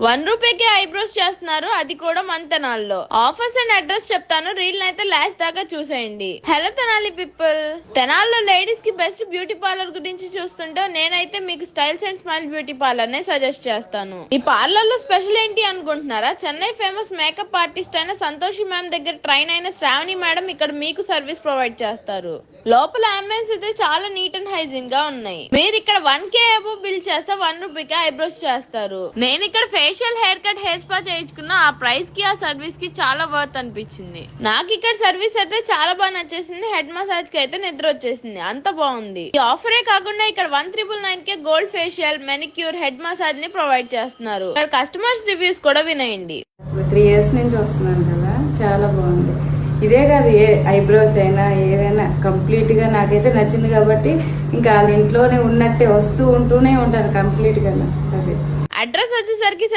1 రూపీకే eyebrows చేస్తున్నారు, అది కూడా మన తెనాల్లో. ఆఫర్స్ అండ్ అడ్రస్ చెప్తాను, రీల్ అయితే లాస్ట్ దాకా చూసేయండి. హలో తెనాలి పీపుల్, తెనాల్లో లేడీస్ కి బెస్ట్ బ్యూటీ పార్లర్ గురించి చూస్తుంటే నేనైతే మీకు styles and smile beauty parlour నే సజెస్ట్ చేస్తాను. ఈ పార్లర్ లో స్పెషల్ ఏంటి అనుకుంటున్నారా? చెన్నై ఫేమస్ మేకప్ ఆర్టిస్ట్ అయిన సంతోషి మ్యామ్ దగ్గర ట్రైన్ అయిన శ్రావణి మేడం ఇక్కడ మీకు సర్వీస్ ప్రొవైడ్ చేస్తారు. లోపల అంబియన్స్ అయితే చాలా నీట్ అండ్ హైజీన్ గా ఉన్నాయి. మీరు ఇక్కడ 1K అబోవ్ బిల్ చేస్తే 1 రూపీకి ఐబ్రోస్ చేస్తారు. నేను ఇక్కడ facial, hair cut, hair spa చేయించుకున్న ఆ ప్రైస్ కి ఆ సర్వీస్ కి చాలా వర్త్ అనిపించింది. నాకు ఇక్కడ సర్వీస్ అయితే చాలా బాగా నచ్చేసింది. హెడ్ మసాజ్ కి అయితే నిద్ర వచ్చేసింది, అంత బాగుంది. ఈ ఆఫరే కాకుండా ఇక్కడ 1999 gold facial, manicure, head massage ని ప్రొవైడ్ చేస్తున్నారు. ఇక్కడ కస్టమర్స్ రివ్యూస్ కూడా వినేయండి. 3 years నుంచి వస్తున్నాను కదా, చాలా బాగుంది. ఇదే కాదు, ఏ ఐబ్రోస్ అయినా ఏదైనా కంప్లీట్ గా నాకైతే నచ్చింది కాబట్టి ఇంకా వాళ్ళ ఇంట్లోనే ఉన్నట్టే వస్తూ ఉంటూనే ఉంటాను కంప్లీట్ గా. అదే అడ్రస్ వచ్చేసరికి